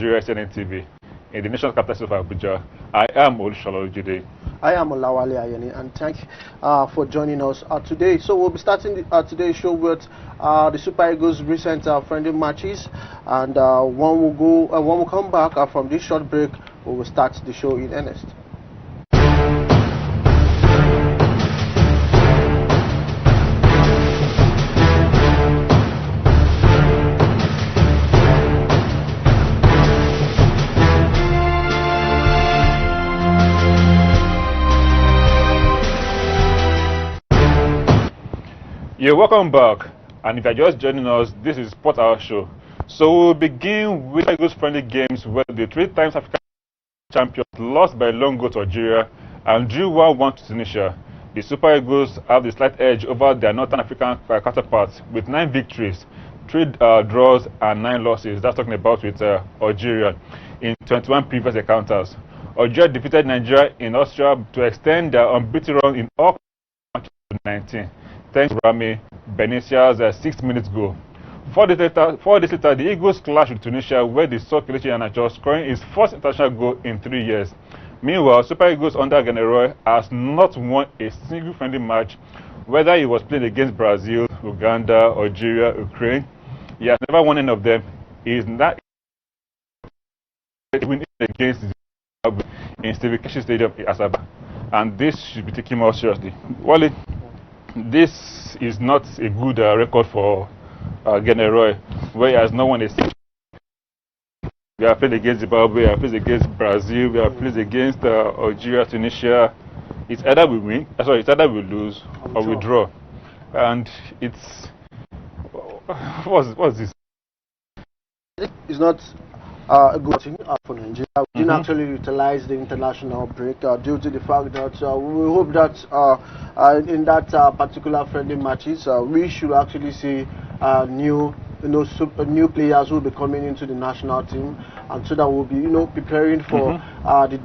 Nigeria ACNN TV in the nation's capital of Abuja. I am Olusholo Jide. I am Olawale Ayeni, and thank you for joining us today. So we'll be starting today's show with the Super Eagles' recent friendly matches, and when we come back from this short break, we will start the show in earnest. You're welcome back, and if you're just joining us, this is Sport Hour Show. So we'll begin with Eagles friendly games where the 3-time African champions lost by a long goal to Algeria and drew 1-1 to Tunisia. The Super Eagles have the slight edge over their Northern African counterparts with 9 victories, 3 draws and 9 losses. That's talking about with Algeria in 21 previous encounters. Algeria defeated Nigeria in Austria to extend their unbeaten run in all matches to 19. Thanks to Rami Benicia's 6-minute goal. 4 days later, the Eagles clashed with Tunisia, where they saw Kelechi Iheanacho scoring his first international goal in 3 years. Meanwhile, Super Eagles under General has not won a single friendly match, whether he was playing against Brazil, Uganda, Algeria, Ukraine. He has never won any of them. He is not winning against Zimbabwe in Stephen Keshi Stadium in Asaba, and this should be taken more seriously. Wally, this is not a good record for General, where he has no one. We have played against Zimbabwe, we have played against Brazil, we have played against Algeria, Tunisia. It's either we win, it's either we lose or we draw, and it's what's this? It's not a good thing for Nigeria. We didn't actually utilize the international break due to the fact that we hope that in that particular friendly matches we should actually see new players who will be coming into the national team, and so that we'll be preparing for the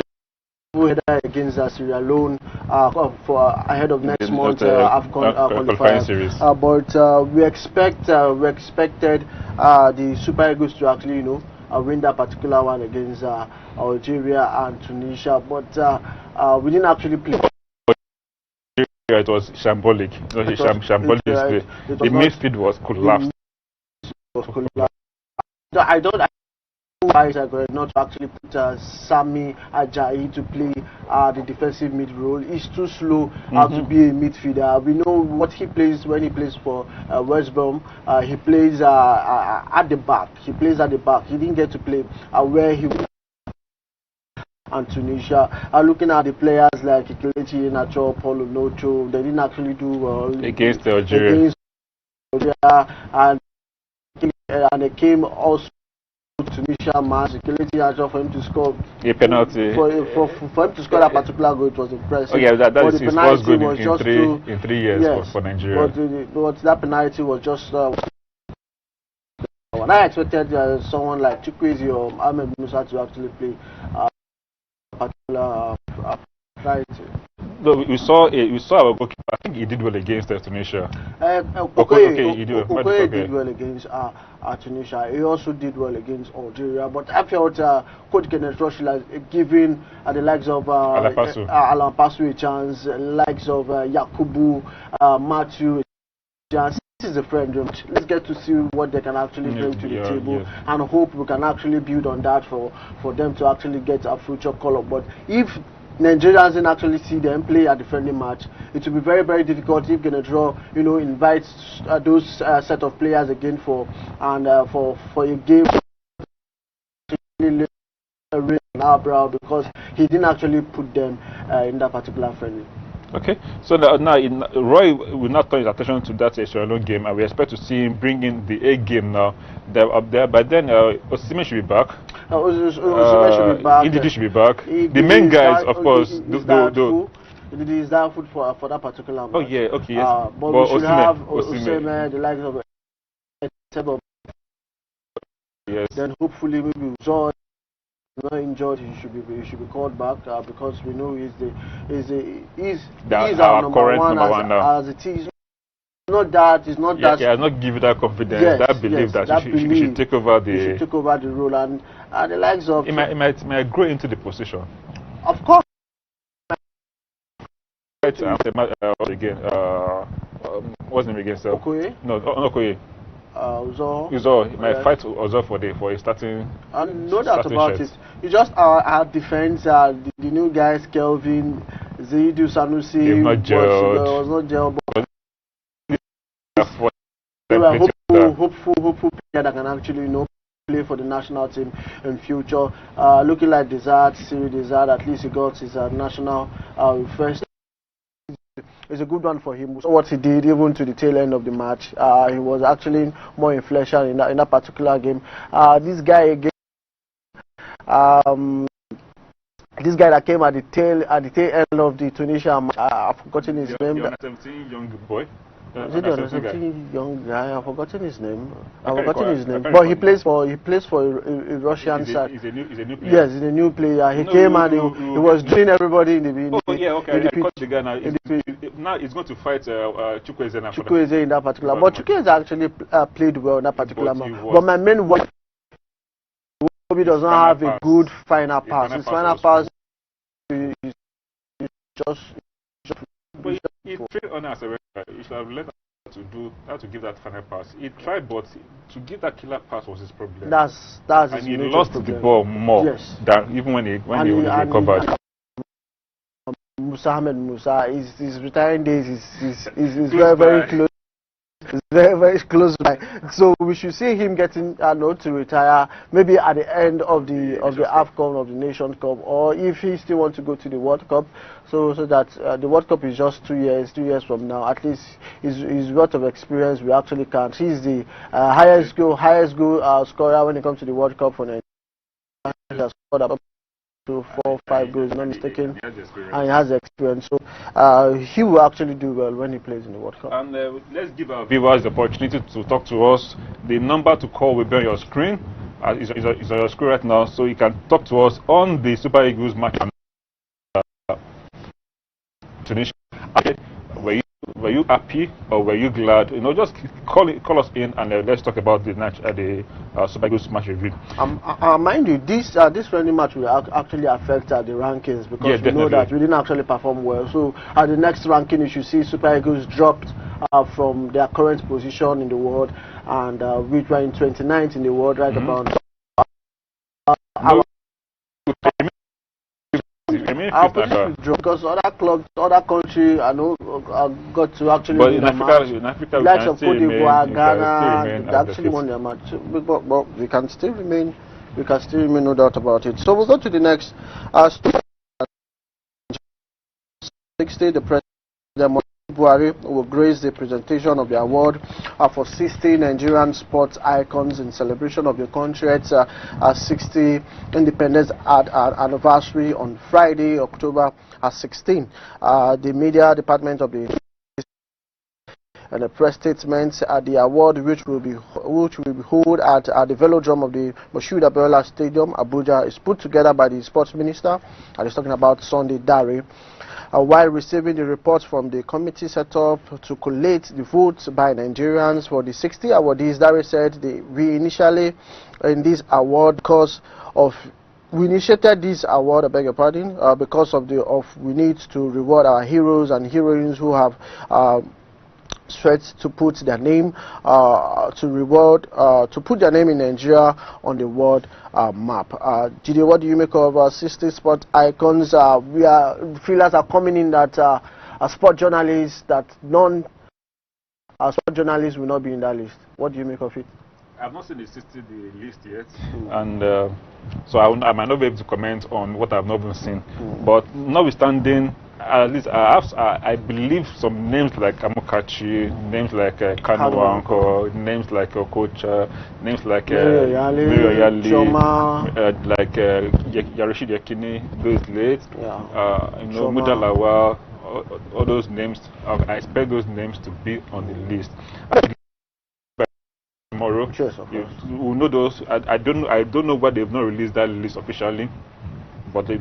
header against Sierra Leone for ahead of next month AFCON qualifiers series. But we expected the Super Eagles to actually win that particular one against Algeria and Tunisia, but we didn't actually play. It was shambolic. Shambolic display. The midfield was collapsed. I don't know why I could not actually put Sami Ajayi to play the defensive mid role. He's too slow to be a midfielder. We know what he plays when he plays for West Brom. He plays at the back. He didn't get to play where he and Tunisia. Looking at the players like Kelechi Iheanacho, Paulo Nocho, they didn't actually do well against Algeria. And they came also Tunisia match. Kelechi Iheanacho, for him to score a penalty. For him to score that particular goal, it was impressive. Oh yeah, that is his first goal in 3 years yes, for Nigeria. But that penalty was just when I expected someone like Chukwueze or Ahmed Musa to actually play particular penalty. No, we saw our goalkeeper. I think he did well against Tunisia. He did well against Tunisia. He also did well against Algeria. But I felt Coach Kenneth Rush giving the likes of Alan Pasu a chance, likes of Yakubu, Matthew. This is a friend. Let's get to see what they can actually bring to the table, and hope we can actually build on that for them to actually get a future call-up. But if Nigerians didn't actually see them play at the friendly match, it will be very, very difficult if Genedro, invites those set of players again for a game brow, because he didn't actually put them in that particular friendly. Okay, so now Roy will not turn his attention to that Sierra Leone game, and we expect to see him bring in the A game now. They're up there, but then Osimhen should be back. Osimhen should be back. Ndidi should be back. The main guys, of course. Ndidi is that food for that particular match. Oh yeah, okay, yes. But we should have Osimhen, the likes of yes. Then hopefully maybe Zod not injured, he should be called back because we know he's our number one as it is. not that. It's not that. He has not given that confidence, Yes, that belief yes, that that he should take over the. He should take over the role, and the likes of. He might grow into the position. Of course. Right, again. What's his name again, sir? Okoye? No, not Okoye. Uzo. He might fight Uzo for a starting. No doubt about it. It's just our defense, the new guys, Kelvin, Zaidu Sanusi, was not gelled. They were hopeful player that can actually play for the national team in future. Looking like Desert, Siri Desert, at least he got his national first. It's a good one for him. So what he did, even to the tail end of the match, he was actually more influential in that particular game. This guy again, this guy that came at the tail end of the Tunisia match, I've forgotten his name. The 17 young boy. Is it the 17 young guy? I've forgotten his name. But he plays for a Russian side. He's a new player. Yes, he's a new player. He came and he was doing everybody in the. I caught the guy now. Now he's going to fight Chukwueze in that particular. But Chukwueze actually played well in that particular match. But my main worry, Obi does not have a good final pass. His final pass is just. But he trained on as a he should have learned how to give that final pass. He tried, but to give that killer pass was his problem. That's and he lost the ball more than even when he recovered. Musa, his retiring days is very close. It's very close by. So we should see him getting to retire maybe at the end of the AFCON of the Nations Cup, or if he still wants to go to the World Cup, so that the World Cup is just 2 years from now. At least his wealth of experience we actually count. He's the highest goal scorer when it comes to the World Cup for Nigeria. He has scored up to 4 or 5 goals, not mistaken, and he has the experience. So he will actually do well when he plays in the World Cup. And let's give our viewers the opportunity to talk to us. The number to call will be on your screen. Is on your screen right now, so you can talk to us on the Super Eagles match. Tunisia. Were you happy or were you glad? Just call us in and let's talk about the match at the Super Eagles match review. Mind you, this friendly match will actually affect the rankings, because we know that we didn't actually perform well. So at the next ranking, you should see Super Eagles dropped from their current position in the world, and we were in 29th in the world, right about. Because other clubs, other countries, I know, got to actually win the match. In Africa, likes of Cote d'Ivoire, Ghana, they actually won their match. But we can still remain, no doubt about it. So we'll go to the next. 60, the president Buhari will grace the presentation of the award for 60 Nigerian sports icons in celebration of the country's 60 independence anniversary on Friday, October 16. The media department of the and a press statement the award, which will be held at the velodrome of the Moshood Abiola Stadium, Abuja, is put together by the sports minister. I was talking about Sunday Dare. While receiving the reports from the committee set up to collate the votes by Nigerians for the 60 awardees, Dare said we initially in this award because of we initiated this award, I beg your pardon, because of we need to reward our heroes and heroines who have sweat to put their name to put their name in Nigeria on the world map. Jide, what do you make of 60 sport icons? Feelers are coming in that sport journalists sport journalists will not be in that list. What do you make of it? I've not seen the list yet, and so I might not be able to comment on what I've not even seen. But notwithstanding, at least I believe some names like Amokachi, names like Kanu Wanko, names like Okocha, names like Miro Yali, like Yarashid Yakini, those late, Mudalawa, all those names. I expect those names to be on the list. Tomorrow, we'll know those. I don't know why they've not released that list officially, but they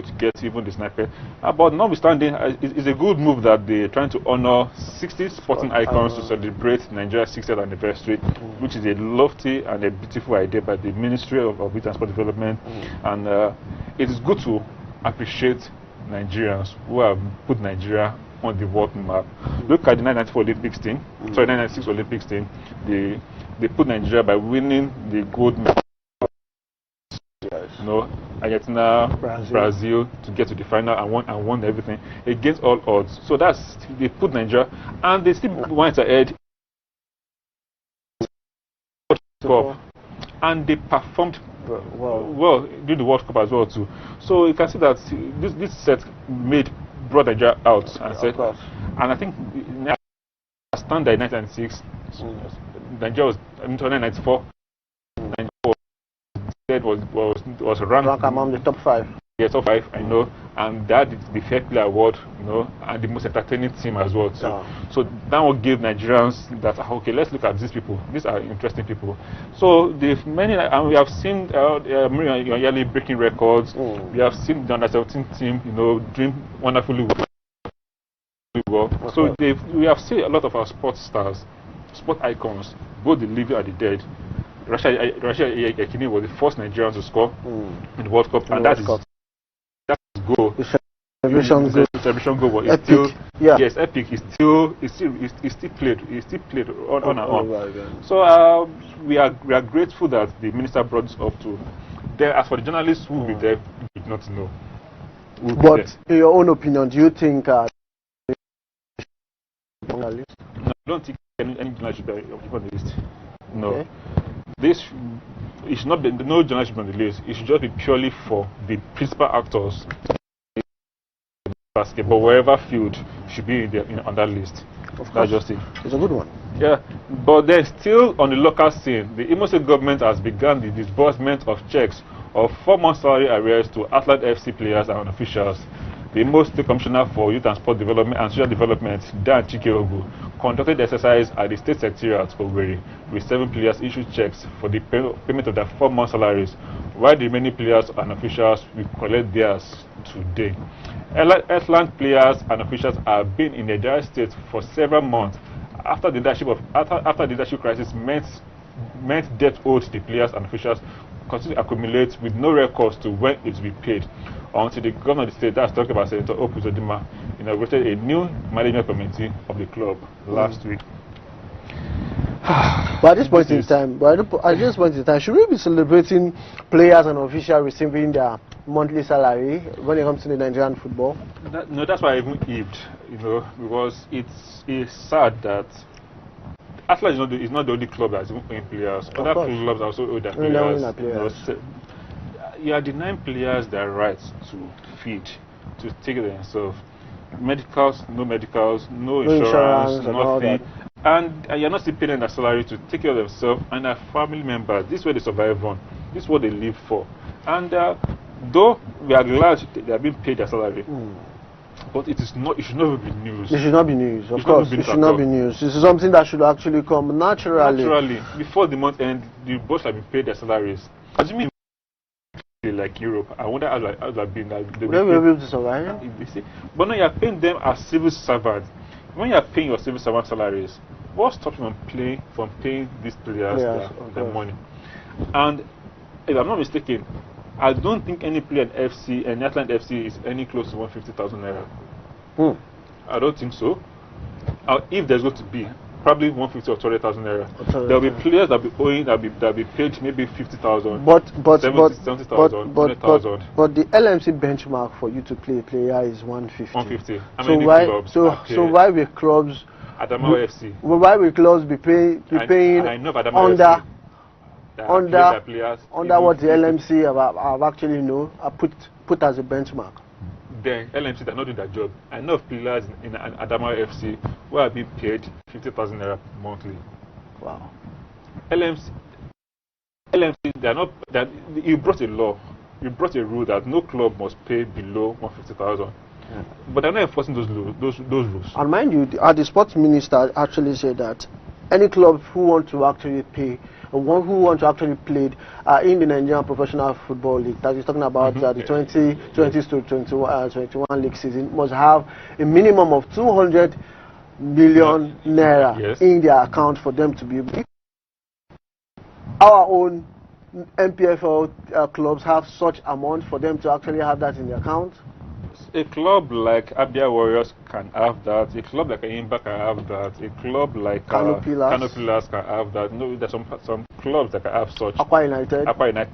to get even the sniper. But notwithstanding, it's a good move that they're trying to honor 60 sporting icons to celebrate Nigeria's 60th anniversary, which is a lofty and a beautiful idea by the Ministry of Youth and Sport Development. And it is good to appreciate Nigerians who have put Nigeria on the world map. Look at the 1994 Olympics team, sorry, 1996 Olympics team. They put Nigeria by winning the gold medal. Argentina, Brazil to get to the final and won everything against all odds. So they put Nigeria, and they still went ahead and they performed well during the World Cup as well too. So you can see that this set brought Nigeria out and said, and I think standard in 1996, Nigeria was in 1994. Was ranked among the top 5. Yeah, top 5, I know, and that is the Fair Play Award, and the most entertaining team as well. So that will give Nigerians that okay, let's look at these people. These are interesting people. So and we have seen yearly breaking records. We have seen the under-17 team, doing wonderfully well. So we have seen a lot of our sports stars, sport icons, both the living and the dead. Russia Ekini was the first Nigerian to score in the World Cup, and that is goal. The celebration goal was still yes, epic. It's still played on and on. So we are grateful that the minister brought this up to there. As for the journalists who will be there, we did not know. But in your own opinion, do you think No, I don't think any journalist should be on the list. No. Okay. It should not be, no journalist should be on the list. It should just be purely for the principal actors in basketball, wherever field should be on that list. That's just it. It's a good one. Yeah, but then still on the local scene, the Imo State government has begun the disbursement of checks of 4-month salary arrears to ARREARS FC players and officials. The Imo State Commissioner for Youth and Sport Development and Social Development, Dan Chikeogu, conducted the exercise at the State Secretariat of Owerri, with 7 players issued checks for the payment of their 4-month salaries, while the remaining players and officials will collect theirs today. HEARTLAND players and officials have been in a dire state for several months after the leadership crisis meant debt owed to the players and officials continue to accumulate with no records to when it will be paid, until the governor of the state, that's talking about Senator Opus Odima, inaugurated a new management committee of the club last week. But at this point in time, should we be celebrating players and officials receiving their monthly salary when it comes to the Nigerian football? No, that's why I even heaved, because it's sad that ARREARS is not the only club that's even paying players. Other clubs also owe their players. You are denying players their rights to feed, to take care of themselves. Medicals, no insurance, nothing. And you're not still paying them their salary to take care of themselves and their family members. This is where they survive on. This is what they live for. And though we are glad they are being paid their salary, but it should not be news. It should not be news, of course. It should not be news. This is something that should actually come naturally. Naturally. Before the month end, the boss have been paid their salaries. Assuming like Europe, I wonder how that have been. They will be able to survive. But now you are paying them as civil servants. When you are paying your civil servant salaries, what stops you from paying these players their money? And if I'm not mistaken, I don't think any player in FC and HEARTLAND FC is any close to 150,000 naira. I don't think so. If there's going to be, probably 150 or 200,000 naira. There will be players that will be owing that will be paid maybe 50,000, 70,000, 100,000. But the LMC benchmark for you to play a player is 150. 150. So why will clubs? Adamawa FC. Why will clubs be paying I know Adamawa FC. Under what the LMC have actually put as a benchmark? The LMC are not doing their job. I know of players in Adamawa FC who are being paid 50,000 naira monthly. Wow. LMC, they are not. You brought a law, you brought a rule that no club must pay below 150,000. But they're not enforcing those rules. And mind you, the sports minister actually said that any club who want to actually pay, or one who want to actually play in the Nigerian Professional Football League, that is talking about the 2020 to 21 league season, must have a minimum of 200 million naira in their account for them to be able. Our own MPFL clubs have such amount for them to actually have that in their account. A club like Abia Warriors can have that. A club like Imba can have that. A club like Kano Pillars can have that. No, there's some clubs that can have such. Aqua United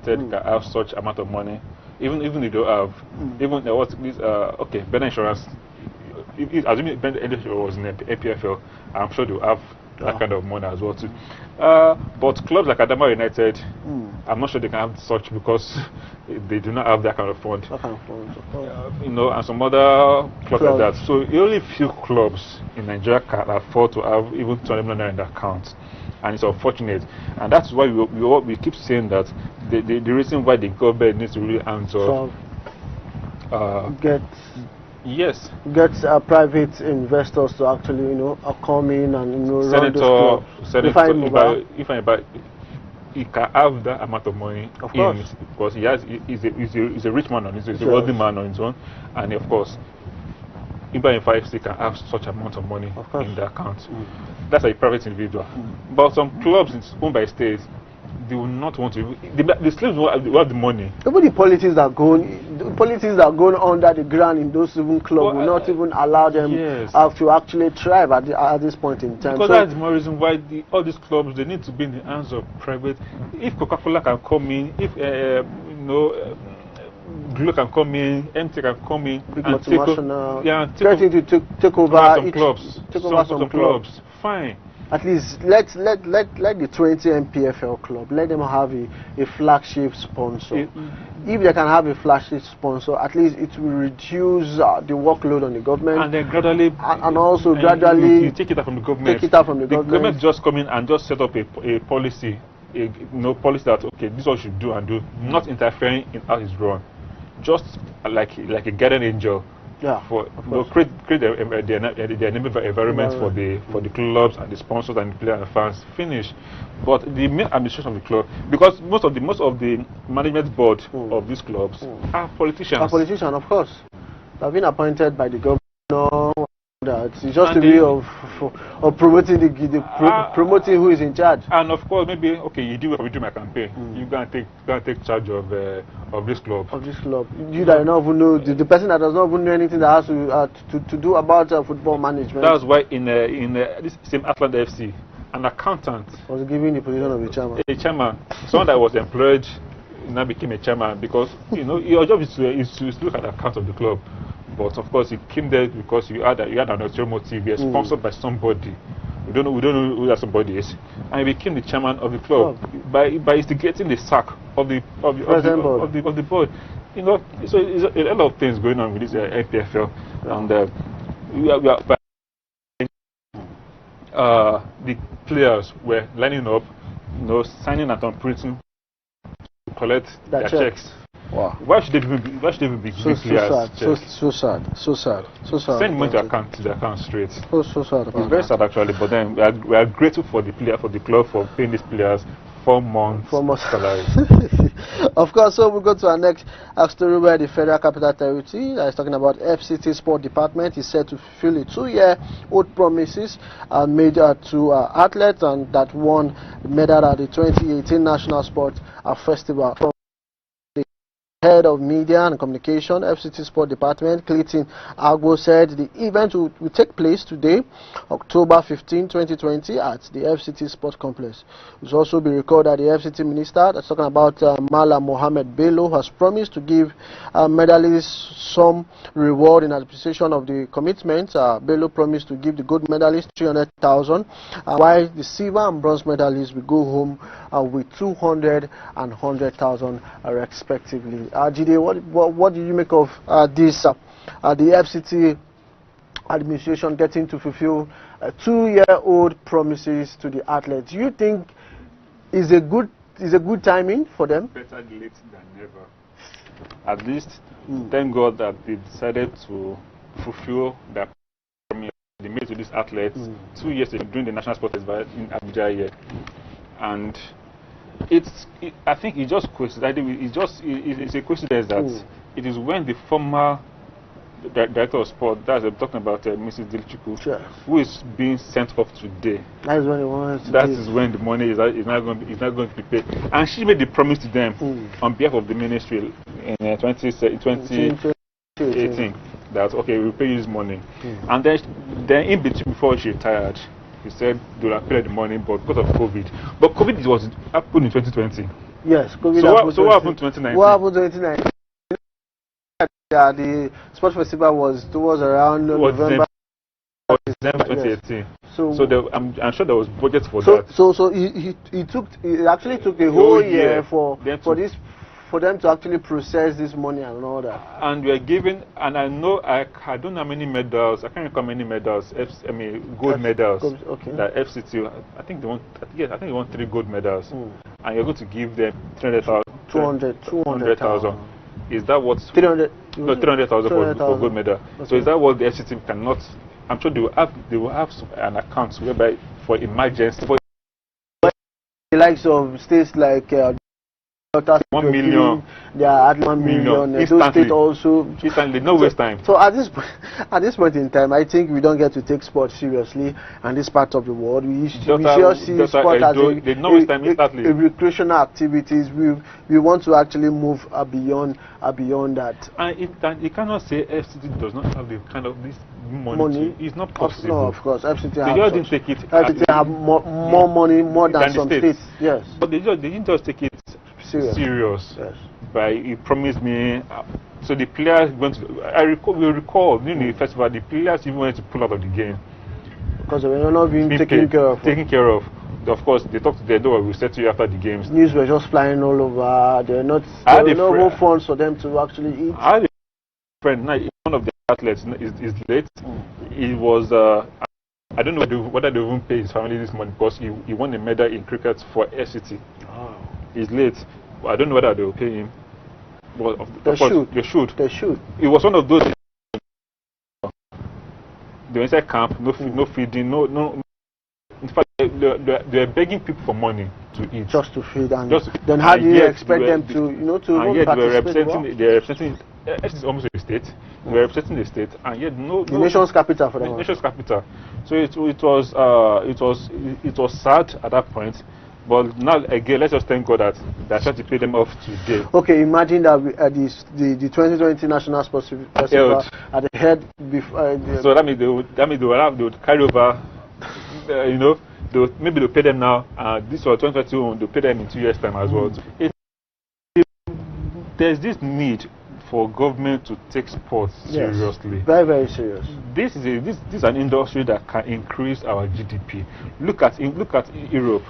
can have such amount of money. Even if they don't have. Even what's this? Okay, Ben Insurance. Assuming Ben Insurance was in the APFL, I'm sure they'll have that kind of money as well too. But clubs like Adama United, I'm not sure they can have such because they do not have that kind of fund. You know, and some other clubs like that. So only few clubs in Nigeria can afford to have even 20 million in their accounts, and it's unfortunate. And that's why we keep saying that the reason why the government needs to really answer. Get private investors to actually, you know, come in and, you know, run this club. If he can have that amount of money, of course, because he's a rich man on his own, he's a wealthy man on his own, and of course, Iba in 5C can have such amount of money in the account. That's a private individual. But some clubs owned by states, they will not want to. The slaves will have the money. Even the politics that go under the ground in those even clubs will not even allow them to actually thrive at this point in time. Because that's the more reason why all these clubs, they need to be in the hands of private. If Coca-Cola can come in, if Glo can come in, MT can come in, and take over some clubs. Fine. At least let the 20 MPFL club, let them have a flagship sponsor. If they can have a flagship sponsor, at least it will reduce the workload on the government. And then gradually, gradually you take it out from the government. The government just come in and just set up a policy, policy that this is what you should do and do, not interfering in how it's run, just like a guardian angel. For create the environment for the clubs and the sponsors and the players and fans. Finish. But the main administration of the club, because most of the management board of these clubs are politicians. Of course. They've been appointed by the governor. It's just a way of promoting promoting who is in charge. And of course, maybe you do my campaign. You go and take charge of this club. You that don't even know the person that does not even know anything that has to do about football management. That's why in this same HEARTLAND FC, an accountant was given the position of a chairman. A chairman, someone that was employed, now became a chairman because your job is to look at the account of the club. But of course, he came there because you had an ulterior motive. You're sponsored by somebody. We don't know who that somebody is, and he became the chairman of the club by instigating the sack of the board. So it's a lot of things going on with this NPFL, and the players were lining up, signing and printing to collect their checks. Wow. Why should they even be giving players checks? So sad. Send money to the account straight. So sad. It's very sad actually, but then we are grateful for the club for paying these players 4 months salaries. Of course, so we'll go to our next story where the Federal Capital Territory is talking about FCT Sport Department is set to fulfill a 2-year-old promises made to athletes and that won the medal at the 2018 National Sport Festival. Head of Media and Communication, FCT Sport Department, Clayton Agbo, said the event will take place today, October 15, 2020, at the FCT Sport Complex. It will also be recorded that the FCT Minister, that's talking about Mala Mohammed Bello, has promised to give medalists some reward in appreciation of the commitment. Bello promised to give the gold medalists 300,000, while the silver and bronze medalists will go home with 200 and 100,000 respectively. Jide, what do you make of this? The FCT administration getting to fulfill 2-year-old promises to the athletes. Do you think is a good timing for them? Better late than never. At least, thank God that they decided to fulfill their promise they made to these athletes 2 years ago during the National Sports Festival in Abuja here. And I think it just coincided. It's a coincidence that it is when the former director of sport, that's I'm talking about Mrs. Dilchuku, who is being sent off today. That is when he wants to That is when the money is not going to be paid. And she made the promise to them on behalf of the ministry in 2018 that okay, we'll pay you this money. And then in between, before she retired, he said they will pay the money, but because of COVID. But COVID was happened in 2020. Yes, COVID. So what happened in 2019? What happened in 2019? Yeah, the sports festival was towards around November. December 2018. Yes. So I'm sure there was budget for that. So he actually took a whole year for them to actually process this money and all that. And we are given, and I know I don't know how many medals. I can't recall many medals. Gold medals. That FCT. I think they want 3 gold medals, and you're going to give them 200,000. Is that what 300,000 for gold medal? Okay. So is that what the FCT cannot? I'm sure they will have an account whereby for emergency. For the likes of states like 1 million, they are at 1 million. Those states also instantly, no waste time. So at this point in time, I think we don't get to take sport seriously, and this part of the world we just see sport as a recreational activities. We want to actually move beyond that. And you cannot say FCT does not have the kind of this money. It's not possible. No, of course, FCT didn't take it. FCT have more money, more than some states. Yes, but they didn't just take it serious. Yes. But he promised me. So the players went to. We recall during the festival, the players even wanted to pull out of the game because they were not being taken care of. Of course, they talked to their door. We'll set you after the games. News were just flying all over. There were no funds for them to actually eat. I had a friend. One of the athletes is late. He was. I don't know whether they even pay his family this money because he won a medal in cricket for FCT. Oh. He's late. I don't know whether they will pay him. But they should. It was one of those. They were inside camp, no feeding, no. In fact, they were begging people for money to eat. Just to feed, then how do you expect them to and yet they were representing. It's almost a state. They were representing the state, and yet the nation's capital for them. The nation's capital. So it was sad at that point. But now again, let's just thank God that they're trying to pay them off today. Okay, imagine that the 2020 National Sports Festival at the head before. So that means they would carry over. Maybe they'll pay them now. This was 2021. They'll pay them in 2 years' time as well. There's this need for government to take sports seriously. Very, very serious. This is an industry that can increase our GDP. Look at Europe.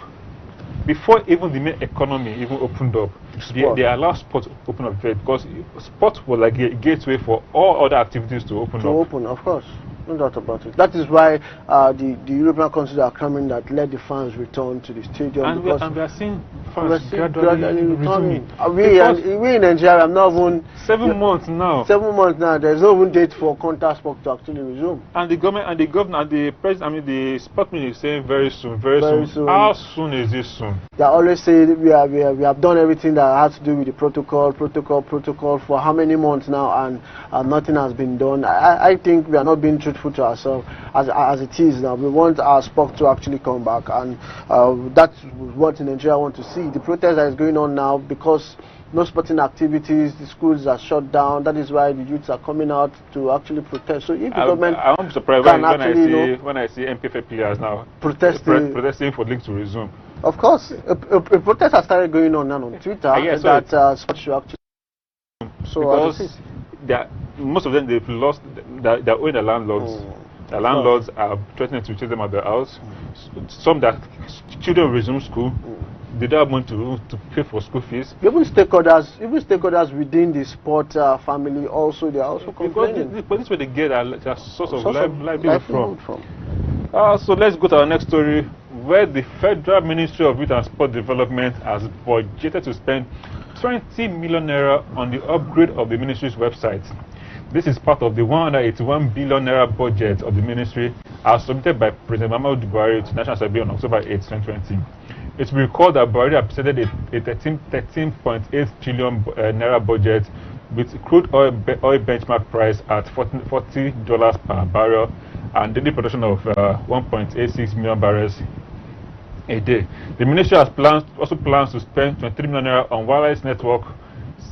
Before even the main economy even opened up, they allowed sport to open up because sport was like a gateway for all other activities to open up. Of course. No doubt about it. That is why the European countries are coming that let the fans return to the stadium. And we are seeing fans gradually returning. We in Nigeria have not even 7 months now. 7 months now. There's no even date for contact sport to actually resume. And the government and the president, the sportsman is saying very soon. How soon is this soon? They always say we have done everything that has to do with the protocol for how many months now, and nothing has been done. I think we are not being truthful to ourselves as it is now. We want our sport to actually come back, and that's what in Nigeria want to see. The protest that is going on now, because no sporting activities, the schools are shut down. That is why the youths are coming out to actually protest. So if the government, I won't be surprised when I see MPFA players now protesting for league to resume. Of course, a protest has started going on now on Twitter that sports should actually. Because most of them, they've lost. They're owing the landlords. The landlords are threatening to chase them out of their house. Some that children resume school. They don't have money to pay for school fees. Even stakeholders within the sport family also, they are also complaining. Because this is where they get their source of livelihood from. So let's go to our next story, where the Federal Ministry of Youth and Sport Development has budgeted to spend 20 million naira on the upgrade of the ministry's website. This is part of the 181 billion naira budget of the ministry, as submitted by President Muhammadu Buhari to National Assembly on October 8, 2020. It will be recalled that Buhari had presented a 13.8 trillion naira budget with crude oil benchmark price at $40 per barrel and daily production of 1.86 million barrels a day. The ministry has also plans to spend 23 million naira on wireless network,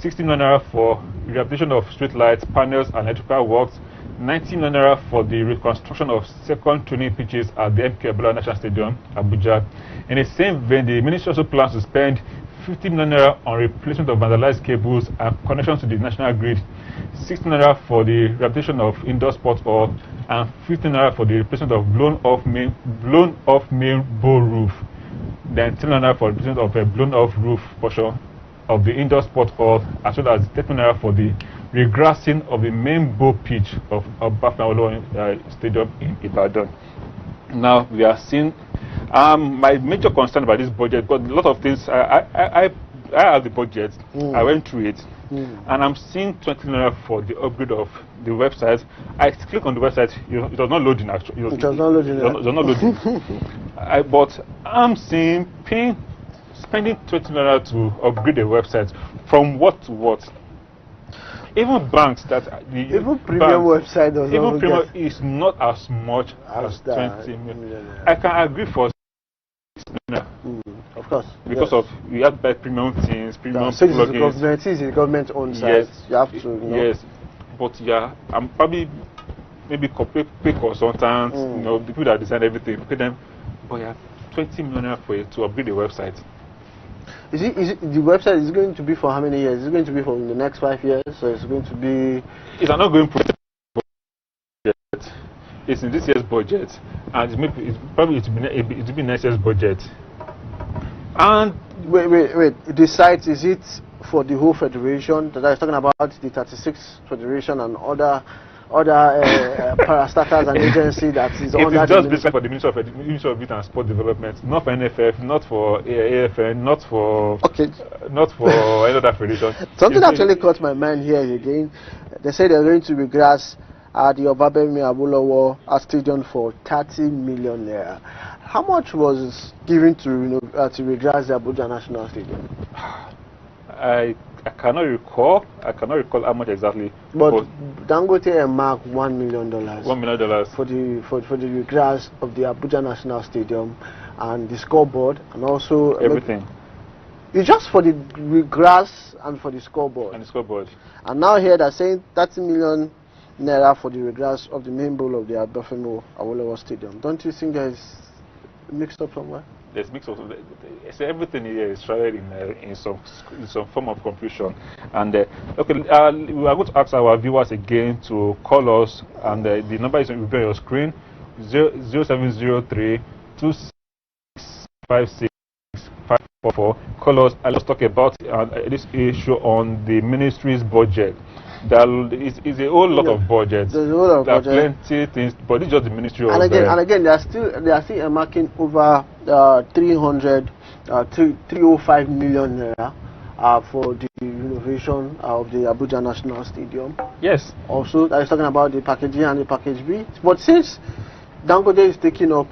16 million naira for rehabilitation of street lights, panels, and electrical works, 19 million naira for the reconstruction of second training pitches at the MK Abiola National Stadium, Abuja. In the same vein, the ministry also plans to spend 50 million naira on replacement of vandalized cables and connections to the national grid, 60 million naira for the rehabilitation of indoor sports hall, and 50 naira for the replacement of blown off main bow roof. Then 10 naira for the replacement of a blown off roof portion of the indoor sports hall, as well as 30 naira for the regrassing of the main bow pitch of Bafana Stadium in Ibadan. Now we are seeing my major concern about this budget, but a lot of things. I have the budget. I went through it, and I'm seeing 20 naira for the upgrade of the website. I click on the website. It was not loading. Actually, it was not loading. It was not loading. But I'm seeing spending 20 naira to upgrade the website. From what to what? Even banks that even premium website doesn't even premium is not as much as 20 million. I can agree for of course, because of you have to buy premium things, premium plugins. It's the government owned site. Yes, you have to. You know. Yes, but yeah, I'm probably maybe pay consultants. You know, the people that design everything, pay them. But yeah, 20 million for you to upgrade the website. Is it the website is going to be for how many years? Is it going to be for the next 5 years? So it's going to be. It's an ongoing project. It's in this year's budget, and it will be next year's budget. And wait. The site, is it for the whole federation? That I was talking about the 36 federation and other parastatals and agency that is on that. It is just basically for the Ministry of Youth and Sport Development, not for NFF, not for AFN, not for any other federation. Something actually caught my mind here again. They say they're going to regrass the Obafemi Awolowo Stadium for 30 million naira. How much was given to regrass the Abuja National Stadium? I cannot recall. How much exactly. But Dangote marked $1 million. $1 million for the regrass of the Abuja National Stadium and the scoreboard and also everything. It's just for the regrass and for the scoreboard. And now here they're saying 30 million naira for the regrass of the main bowl of the Obafemi Awolowo Stadium. Don't you think there's mixed up somewhere? There's mix of everything here is shrouded in some form of confusion. And okay, we are going to ask our viewers again to call us, and the number is on your screen: 0703 2656 544. Call us and let's talk about this issue on the ministry's budget. There is a whole lot of budgets. There's a whole lot of budget. There are plenty things, but it's just the ministry of. And again, they are still marking over 305 million naira for the renovation of the Abuja National Stadium. Yes. Also, I was talking about the package A and the package B. But since Dangote is taking up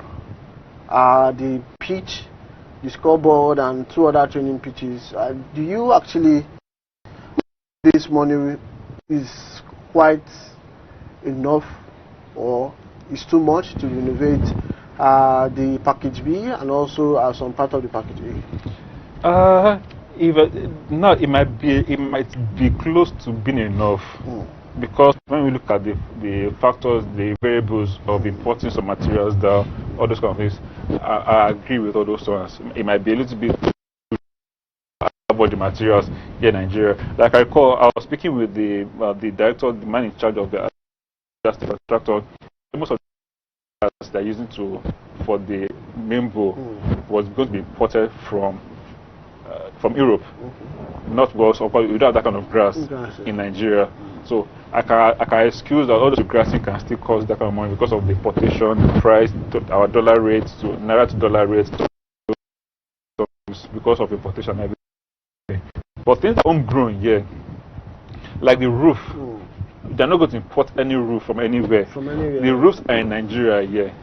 the pitch, the scoreboard, and 2 other training pitches, do you actually this money is quite enough, or is too much to renovate the package B and also some part of the package A? It might be close to being enough, because when we look at the factors, the variables of importing some materials, all those kind of things, I agree with all those ones. It might be a little bit about the materials here in Nigeria. Like I recall, I was speaking with the director, the man in charge of the contractor. Most of the materials they're using for the main bowl was going to be imported from Europe, not without that kind of grass in Nigeria. So I can excuse that all the grassing can still cost that kind of money because of the importation, the price, our dollar rates to naira to dollar rates, because of importation and everything. But things are homegrown, like the roof. They're not going to import any roof from anywhere. The roofs are in Nigeria,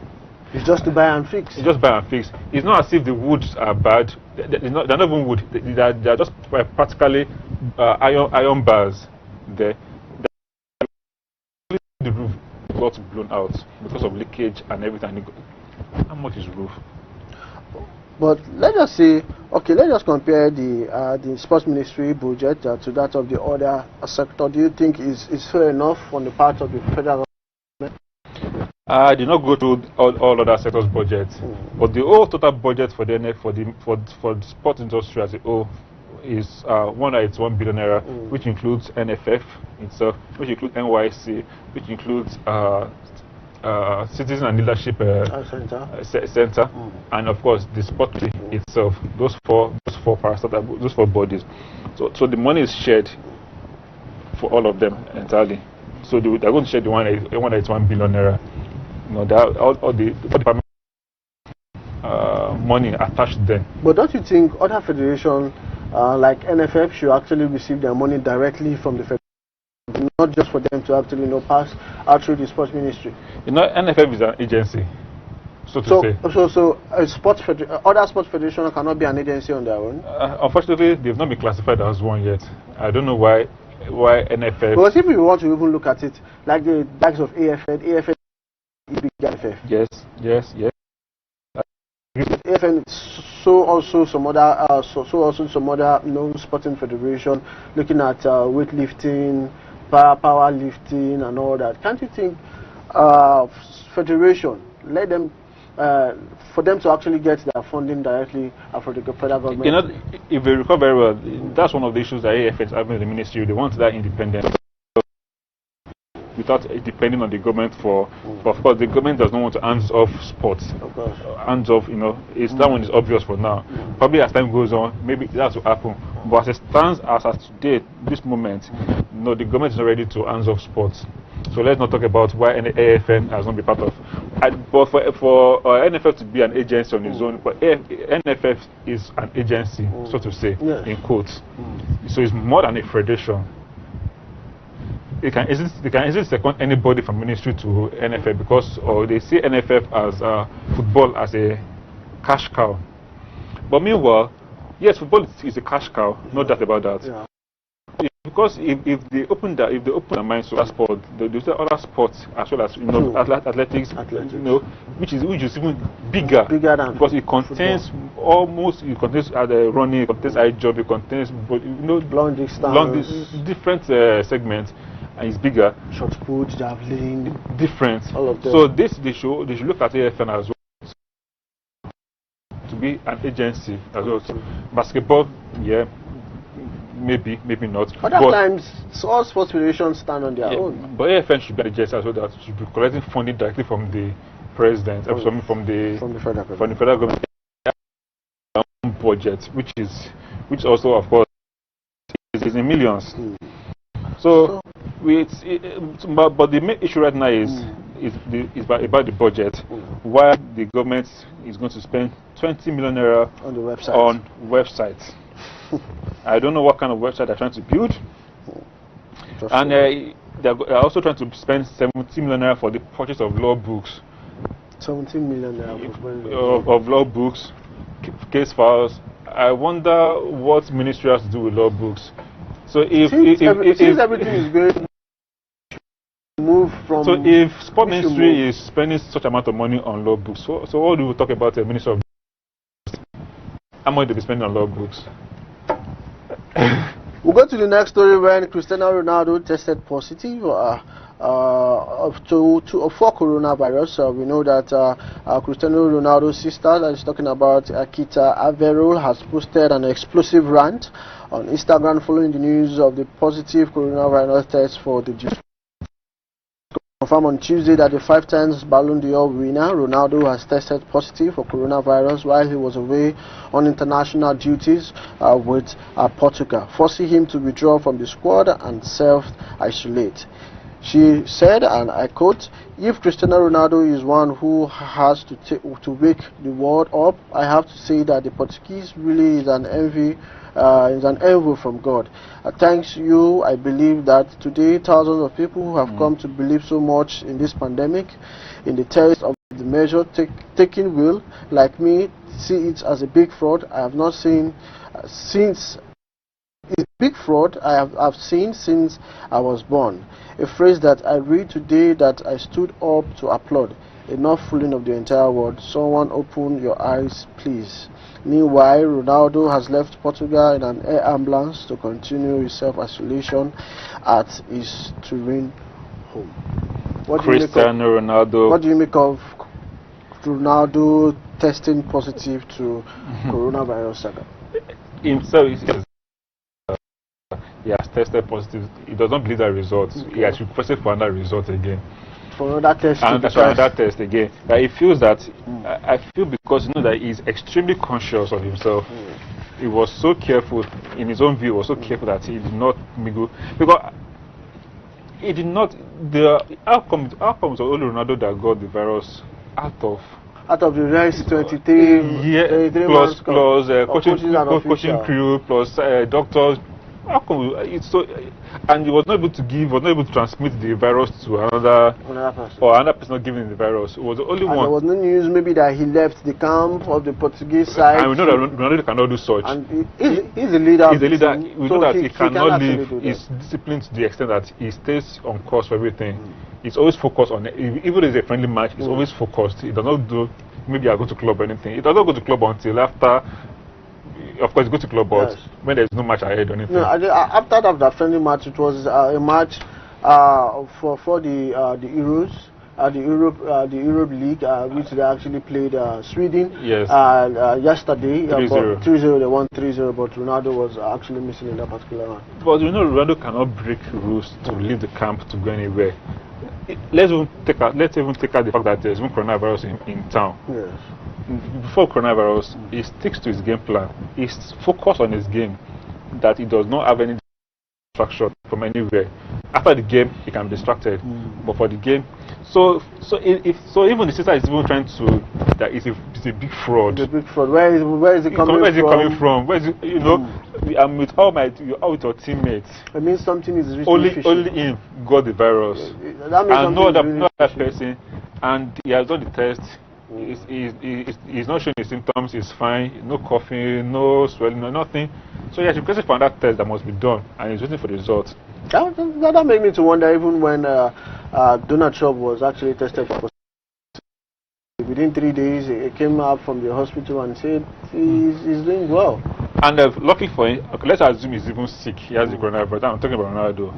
It's just to buy and fix. It's just buy and fix. It's not as if the woods are bad. They're not even wood. They're just practically iron bars. The roof got blown out because of leakage and everything. How much is roof? But let's just say, okay, let's just compare the sports ministry budget to that of the other sector. Do you think is fair enough on the part of the federal government? I did not go through all other sectors' budgets, but the whole total budget for the for the sports industry as a whole is 181 billion naira, which includes NFF itself, which includes NYC, which includes Citizen and Leadership Center, and of course the sport itself. Those four bodies. So the money is shared for all of them entirely. So they're going to share the 181 billion naira. You know, all the department money attached to them. But don't you think other federations like NFF should actually receive their money directly from the federation, not just for them to actually pass out through the sports ministry? You know, NFF is an agency, so to say. So other sports federations cannot be an agency on their own. Unfortunately, they've not been classified as one yet. I don't know why NFF. Because if we want to even look at it, like the likes of AFN is big NFF. Yes. AFN so also some other sporting federation looking at weightlifting, powerlifting and all that. Can't you think federation let them for them to actually get their funding directly from the federal government? You know, if they recall very well, that's one of the issues that AFN is having in the ministry. They want that independence without depending on the government for of course the government does not want to hands off sports. Of course. Hands off, you know, that one is obvious for now. Probably as time goes on, maybe that will happen. But as it stands as today, this moment, no, the government is not ready to hands off sports. So let's not talk about why any AFN has not been part of. But for NFF to be an agency on its own, but NFF is an agency, so to say, in quotes. So it's more than a federation. They can easily second anybody from ministry to NFF because they see NFF as football as a cash cow. But meanwhile, yes, football is a cash cow, no doubt about that. Yeah. Because if they open their minds to other sports, they say other sports as well as athletics, you know, which is even bigger than because it contains football. It contains running, it contains high jump, it contains long distance, different segments. And it's bigger. Short put, javelin, different. All of them. So they should look at AFN as well to be an agency as well. Basketball, yeah, maybe not. Other times, all sports federations stand on their own. But AFN should be an agency as well that should be collecting funding directly from the president, from the federal government budget, which also of course is in millions. So, but the main issue right now is about the budget. Why the government is going to spend 20 million naira on websites. I don't know what kind of website they're trying to build. And they're also trying to spend 70 million naira for the purchase of law books. 17 million naira of law books, case files. I wonder what ministry has to do with law books. So if everything is going to move from, so if sport ministry is spending such amount of money on law books, so what do we talk about the minister of how much do we spend on law books? We'll go to the next story when Cristiano Ronaldo tested positive for coronavirus. We know that Cristiano Ronaldo's sister, that is talking about Akita Avero, has posted an explosive rant on Instagram following the news of the positive coronavirus test for the confirmed on Tuesday that the 5 times Ballon d'Or winner Ronaldo has tested positive for coronavirus while he was away on international duties with Portugal, forcing him to withdraw from the squad and self-isolate. She said, and I quote, "If Cristiano Ronaldo is one who has to wake the world up, I have to say that the Portuguese really is an envy from God. Thanks you, I believe that today thousands of people have come to believe so much in this pandemic, in the terrorist the measure taken will, like me, see it as a big fraud. I have not seen since. It's a big fraud I've seen since I was born. A phrase that I read today that I stood up to applaud. Enough fooling of the entire world. Someone open your eyes, please. Meanwhile, Ronaldo has left Portugal in an air ambulance to continue his self-isolation at his Turin home. Cristiano Ronaldo. What do you make of Ronaldo testing positive to coronavirus saga? Himself, he has tested positive. He does not believe that result. Okay. He has requested for another result again. For another test. And that's another test again. But he feels that I feel because that he's extremely conscious of himself. He was so careful in his own view. Was so careful that he did not mingle because he did not. The outcomes of only Ronaldo that got the virus out of the rest 23 plus coaching crew. crew plus doctors. How come it's so? And he was not able to transmit the virus to another person, or another person not giving the virus. It was the only one. There was no news maybe that he left the camp of the Portuguese side. And we know that Ronaldo cannot do such. And he's a leader. He's a leader. We know that he cannot live. He's disciplined to the extent that he stays on course for everything. He's always focused on it. Even if it's a friendly match, he's always focused. He does not do maybe I go to club or anything. He does not go to club until after. Of course, go to club, but when there's no match ahead or anything. No, after that friendly match, it was a match for the Euros, the Europe League, which they actually played Sweden. Yes. Yesterday, 3-0. 3-0, they won 3-0, but Ronaldo was actually missing in that particular one. But you know, Ronaldo cannot break rules to leave the camp to go anywhere. Let's even take out the fact that there's no coronavirus in town. Yes. Before coronavirus, he sticks to his game plan. He's focused on his game, that he does not have any distraction from anywhere. After the game, he can be distracted, but for the game, so even the sister is even trying to that it's a big fraud. It's a big fraud. Where is it coming from? Where is it coming from? Where is it? You know, I'm with all with your teammates. It means something is only him got the virus, that means and no other person, and he has done the test. He's not showing his symptoms. He's fine. No coughing, no swelling, no nothing. So he has requested for another test that must be done, and he's waiting for the results. That made me to wonder. Even when Donald Trump was actually tested for, within 3 days, he came out from the hospital and said he's doing well. And luckily for him, okay, let's assume he's even sick. He has the coronavirus. I'm talking about Ronaldo.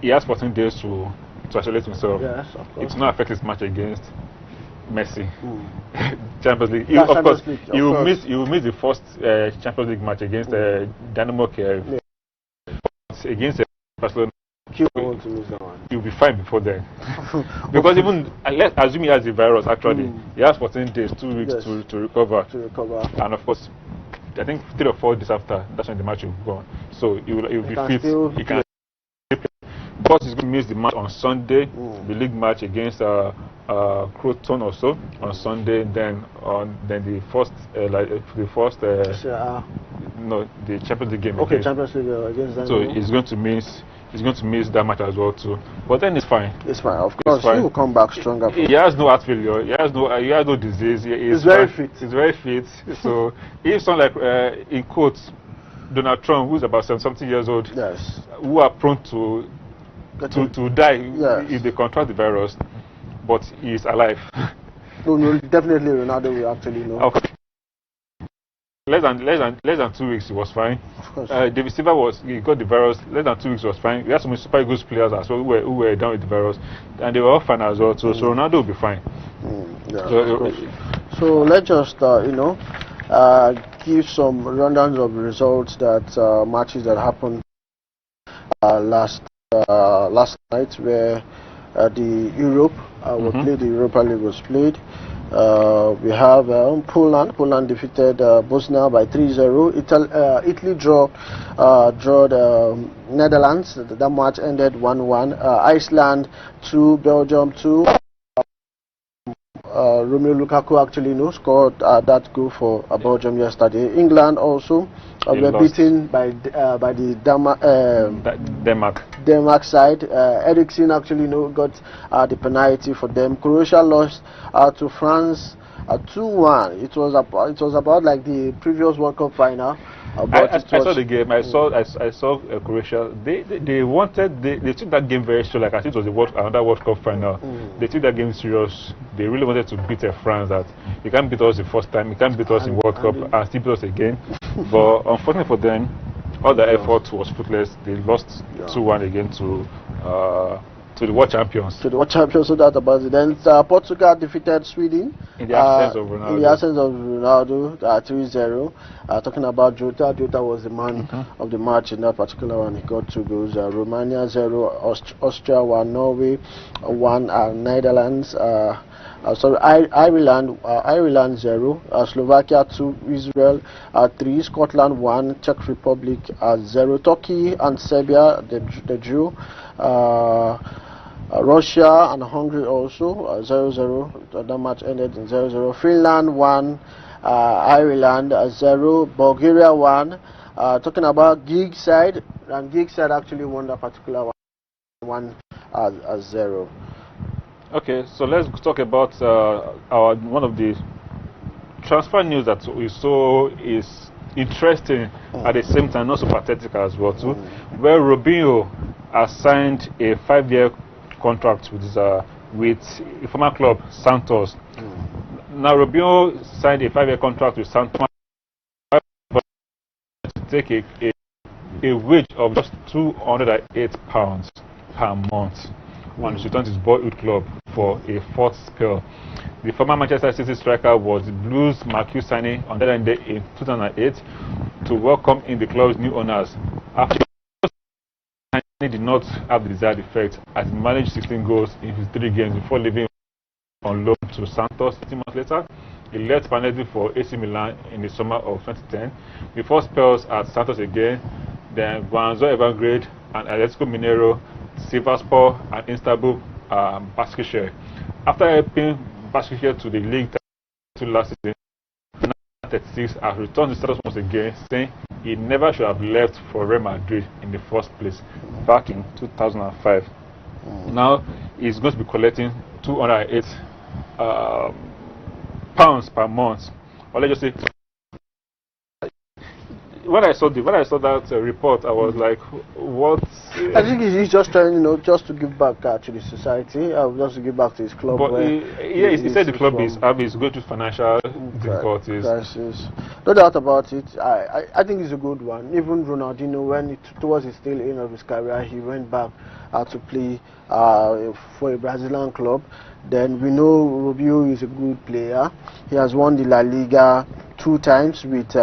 He has 14 days to isolate himself. Yes, of course. It will not affect his match against Messi. Champions League. Of course, you will miss the first Champions League match against Dynamo Kiev. Against Barcelona. You'll be fine before then. Because even let's assume he has the virus. Actually, he has 14 days, 2 weeks to recover. And of course, I think 3 or 4 days after, that's when the match will go on. So he will be fit. He can. But he's going to miss the match on Sunday, the league match against Croton also on Sunday. Then the first the Champions League game. Okay, Champions League against them. So he's going to miss that match as well too. But then it's fine. It's fine. Of course, he will come back stronger. He has no heart failure. He has no disease. He's very fit. He's very fit. So if someone like in quotes Donald Trump, who's about 70 years old, who are prone to die if they contract the virus, but he is alive. No, definitely Ronaldo will actually know. Okay. Less than 2 weeks, he was fine. Of course. David Silva he got the virus. Less than 2 weeks, was fine. We had some Super Eagles players as well who were down with the virus, and they were all fine as well. So Ronaldo will be fine. So let's just give some rundowns of results that matches that happened last night, where the Europe played. The Europa League was played. We have Poland. Poland defeated Bosnia by 3-0. Italy drew the Netherlands. That match ended 1-1. Iceland 2, Belgium 2. Romelu Lukaku actually scored that goal for Belgium yesterday. England also were beaten by the Denmark side. Eriksen actually got the penalty for them. Croatia lost to France 2-1. It was about like the previous World Cup final. I saw the game. I saw Croatia. They took that game very serious. Like I think it was another World Cup final. They took that game serious. They really wanted to beat France. That you can't beat us the first time. You can't beat us in World Cup and still beat us again. But unfortunately for them, all the effort was fruitless. They lost 2-1 again to the world champions. So that about it. Then Portugal defeated Sweden in the absence of Ronaldo. In the absence of Ronaldo, 3-0. Talking about Jota. Jota was the man of the match in that particular one. He got 2 goals. Romania 0, Austria 1, Norway 1, Netherlands. Ireland 0, Slovakia 2, Israel 3, Scotland 1, Czech Republic 0, Turkey and Serbia they drew. Russia and Hungary also 0-0. That match ended in 0-0. Finland 1, Ireland 0, Bulgaria 1. Talking about Gig side, and Gig side actually won that particular one 0. Okay, so let's talk about one of the transfer news that we saw is interesting at the same time, not so pathetic as well too, where Robinho has signed a 5-year contract with a former club Santos. Now Robinho signed a 5-year contract with Santos to take a wage of just £208 per month and to return to his boyhood club for a 4th spell. The former Manchester City striker was the Blues' marquee signing on that day in 2008 to welcome in the club's new owners. After he did not have the desired effect, as he managed 16 goals in his 3 games before leaving on loan to Santos 18 months later. He left permanently for AC Milan in the summer of 2010, before spells at Santos again, then Guangzhou Evergrande and Atletico Mineiro, Sivasspor and Istanbul Başakşehir. After helping Başakşehir to the league title last season, 36 has returned to status once again, saying he never should have left for Real Madrid in the first place back in 2005. Now he's going to be collecting £208 per month. Or let's just say, when I saw that report, I was like, what? I think he's just trying, just to give back to the society, just to give back to his club. But he said the club is going through financial difficulties. Crisis. No doubt about it. I think it's a good one. Even Ronaldo, when towards the tail end of his career, he went back to play for a Brazilian club. Then we know Rubio is a good player. He has won the La Liga 2 times with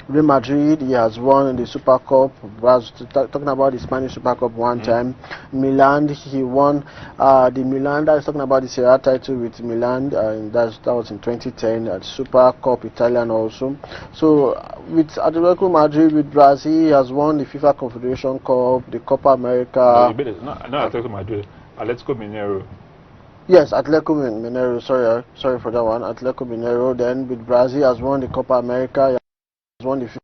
Real Madrid. He has won the Super Cup. Talking about the Spanish Super Cup 1 time. Milan, he won the Milan. That's talking about the Serie A title with Milan. That was in 2010. Super Cup Italian also. So with Atletico Madrid, with Brazil, he has won the FIFA Confederation Cup, the Copa America. No, Atletico Madrid. Atletico Mineiro. Yes, Atletico Mineiro. Sorry for that one. Atletico Mineiro. Then with Brazil, has won the Copa America. Won the FIFA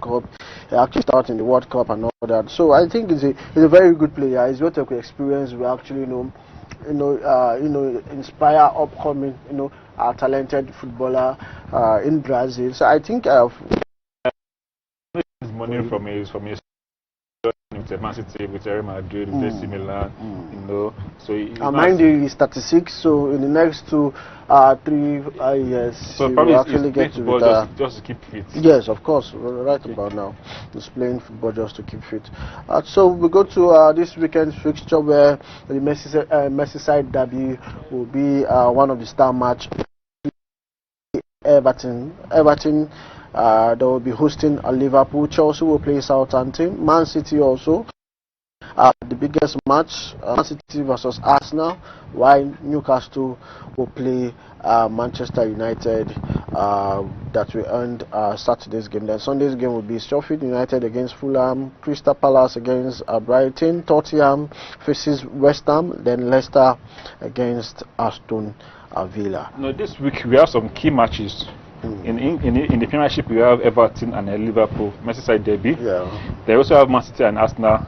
Cup. He actually started in the World Cup and all that. So I think he's a very good player. He's got a experience. We actually inspire upcoming talented footballer in Brazil. So I think money from his with Man City, with Real Madrid, with AC Milan, So mind you, he's 36. So in the next 3 years, so he will actually get to retire. Just to keep fit. Yes, of course. Right about now, he's playing football just to keep fit. So we go to this weekend's fixture, where the Merseyside derby will be one of the star match. Everton. They will be hosting Liverpool. Chelsea will play Southampton. Man City also the biggest match, Man City versus Arsenal, while Newcastle will play Manchester United. That we earned Saturday's game. Then Sunday's game will be Sheffield United against Fulham, Crystal Palace against Brighton, Tottenham faces West Ham, then Leicester against Aston Villa. No, this week we have some key matches. In the Premiership, we have Everton and Liverpool, Merseyside derby. Yeah. They also have Man City and Arsenal.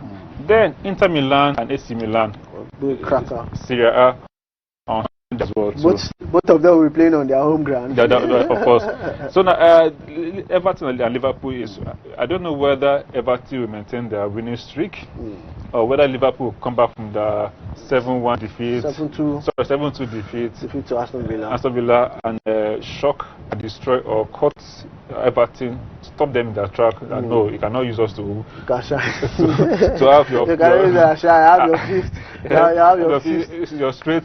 Then Inter Milan and AC Milan. Big cracker. Serie A on as well. Both of them will be playing on their home ground. Of course. So now, Everton and Liverpool is. I don't know whether Everton will maintain their winning streak, or whether Liverpool will come back from the 7-1 defeat. 7-2. Sorry, 7-2 defeat to Aston Villa. Aston Villa, and shock, destroy, or cut Everton, stop them in their track. No, you cannot use us to have your. You can use have your fifth. You have your fifth. Your straight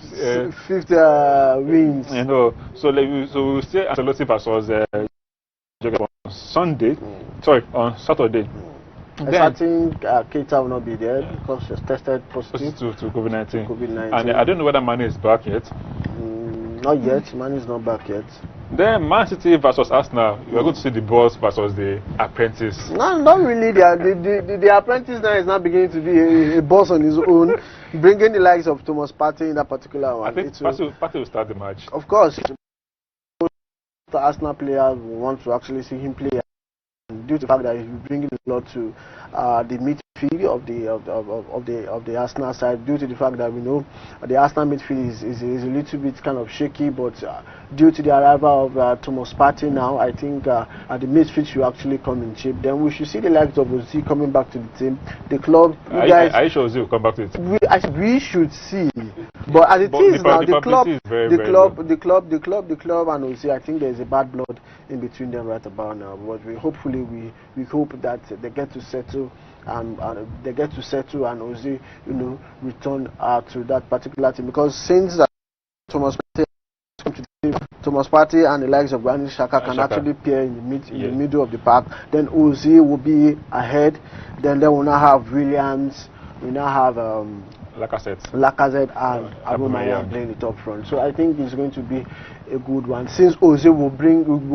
fifth wins. You know, so we'll say Ancelotti versus on Sunday. Sorry, on Saturday. I think Keita will not be there because she's tested positive to COVID-19. COVID-19. And I don't know whether Mane is back yet. Not yet. Mane is not back yet. Then Man City versus Arsenal. You are going to see the boss versus the apprentice. No, not really. The apprentice now is not beginning to be a boss on his own, bringing the likes of Thomas Partey in that particular one. I think Partey will start the match. Of course, the Arsenal players want to actually see him play. Due to the fact that he's bringing a lot to the midfield of the Arsenal side, due to the fact that we know the Arsenal midfield is a little bit kind of shaky, but due to the arrival of Thomas Partey now, I think the midfield should actually come in shape. Then we should see the likes of Ozil coming back to the team. The club, are you sure Ozil will come back to the team? We should see. But as it is now, the club and Ozil, I think there is a bad blood in between them right about now. But we hope that they get to settle and Ozil, return to that particular team, because since Thomas Partey and the likes of Granit Xhaka can actually pair in the middle of the park, then Ozil will be ahead. Then they will now have Williams. We now have Lacazette and Aubameyang playing it up front. So I think it's going to be a good one, since Ozil will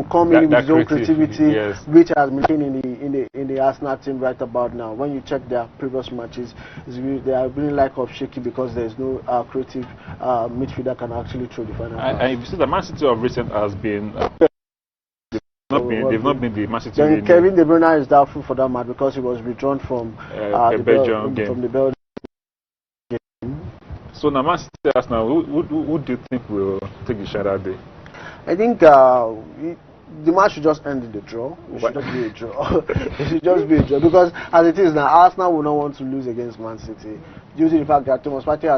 come in with his own creativity, which has been in the Arsenal team right about now. When you check their previous matches, they are really lack of shaky because there is no creative midfielder can actually throw the final. And you see the Man City of recent has been. They've not been the Man City. Then Kevin De Bruyne is doubtful for that match because he was withdrawn from the Belgium game. So now Man City Arsenal, who do you think will take the shot that day? I think the match should just end in the draw. It should just be a draw. It should just be a draw, because as it is now, Arsenal will not want to lose against Man City due to the fact that Thomas Partey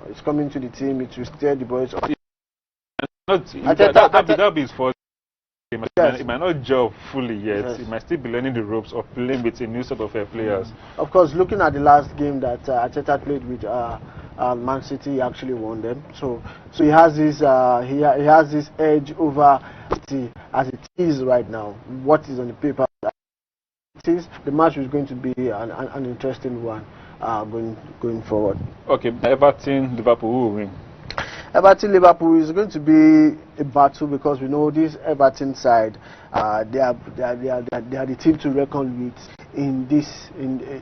is coming to the team. It will steer the boys up. That'll be his first game. It might not gel fully yet. Yes. He might still be learning the ropes of playing with a new set of players. Of course, looking at the last game that Arteta played with Man City, he actually won them. So he has this he has this edge over City as it is right now. What is on the paper? The match is going to be an interesting one going forward. Okay, Everton, Liverpool, who will win? Everton Liverpool is going to be a battle, because we know this Everton side, they are the team to reckon with in the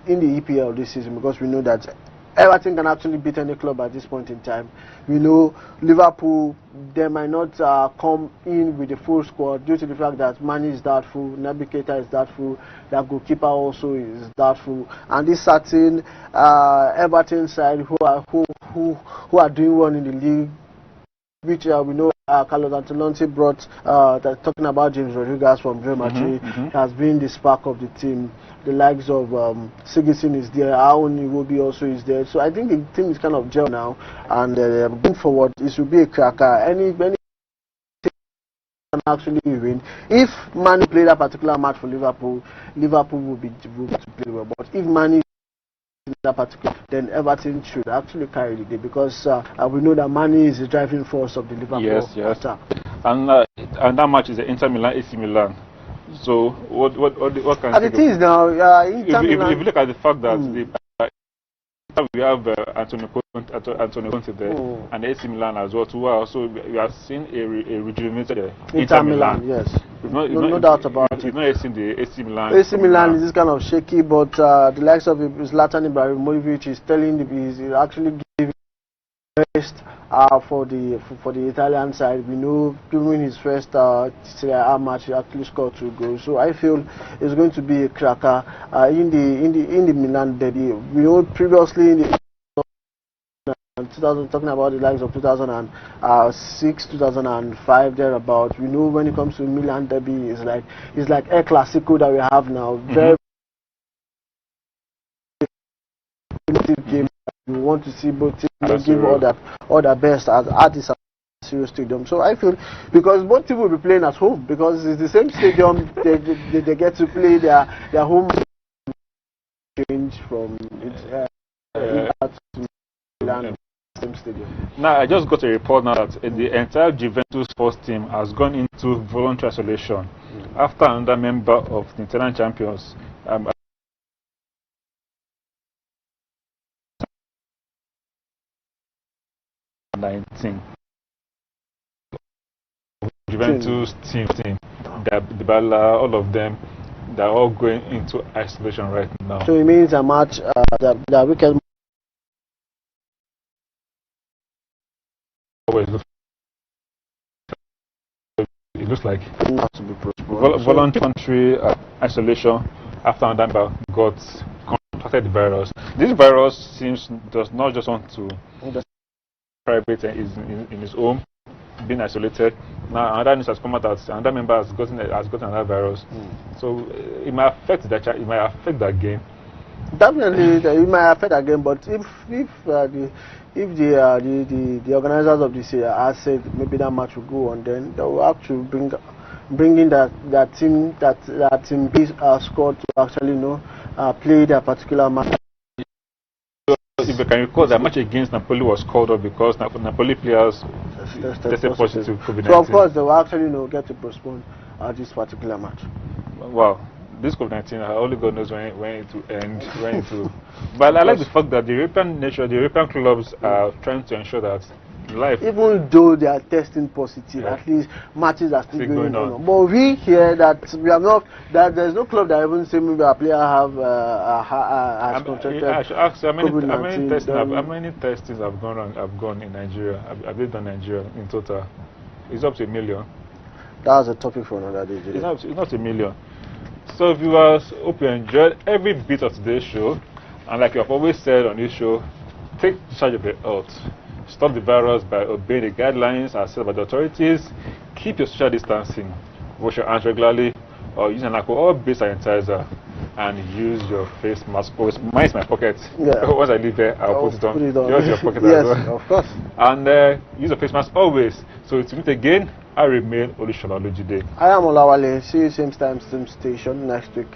EPL this season, because we know that Everton can actually beat any club at this point in time. We know Liverpool, they might not come in with the full squad due to the fact that Mane is doubtful, Naby Keita is doubtful, their goalkeeper also is doubtful, and this certain Everton side who are doing well in the league, which we know Carlos Ancelotti brought, talking about James Rodriguez from Real Madrid, has been the spark of the team. The likes of Sigurdsson is there, Aouni Iwobi also is there. So I think the team is kind of gel now, and going forward, it should be a cracker. Any team can actually win. If Mane play that particular match for Liverpool, Liverpool will be able to play well. But if Mane in that particular, then Everton should actually carry the day, because we know that Mane is the driving force of the Liverpool attack. And that match is the Inter Milan AC Milan. So what can as it is now, if you look at the fact that we have Antonio Conte there, and AC Milan as well too. So we have seen a rejuvenated Inter Milan. Yes, no doubt about it. You've not seen the AC Milan. AC Milan is kind of shaky, but the likes of Zlatan Ibrahimovic is he's actually giving best for the Italian side. We know during his first Serie A match he actually scored 2 goals. So I feel it's going to be a cracker in the Milan derby. We know previously in the 2000, talking about the likes of 2006, 2005 thereabout. We know when it comes to Milan derby, it's like El Clasico that we have now. Very game. We want to see both teams give all their best at this serious stadium. So I feel because both teams will be playing at home because it's the same stadium. they get to play their home change from Milan. Same stadium. Now, I just got a report now that the entire Juventus first team has gone into voluntary isolation after another member of the Italian champions, 19. Juventus team, Dybala, all of them, they're all going into isolation right now. So it means a match, the weekend. It looks like not to be postponed. Voluntary isolation after another got contracted the virus. This virus does not just want to private in his home, being isolated. Now another news has come out that another member has gotten another virus. So it might affect that game. Definitely, it might affect that game. But if the organizers of this year have said maybe that match will go on, then they will have to bring in that team B squad to actually play that particular match. If you can recall, that match against Napoli was called off because Napoli players tested positive COVID-19. So of course they will actually get to postpone this particular match. Wow, this COVID-19, only God knows when it will end. But I like the fact that the European clubs are trying to ensure that life, even though they are testing positive, at least matches are still going on. But we hear that we have not, that there's no club that even say maybe a player has contracted COVID-19. How many testings have gone in Nigeria? Have they done Nigeria in total? It's up to 1 million. That's a topic for another day. It's not 1 million. So viewers, hope you enjoyed every bit of today's show, and like you have always said on this show, take charge of your health. Stop the virus by obeying the guidelines as set by the authorities. Keep your social distancing. Wash your hands regularly, or use an alcohol-based sanitizer, and use your face mask. Always, mine is my pocket. Yeah. Once I leave here, I'll put it on. Yours your pocket yes, as well. Of course. And use your face mask always. So to meet again, I remain Olusola Olojide. I am Olawale. See you same time, same station next week.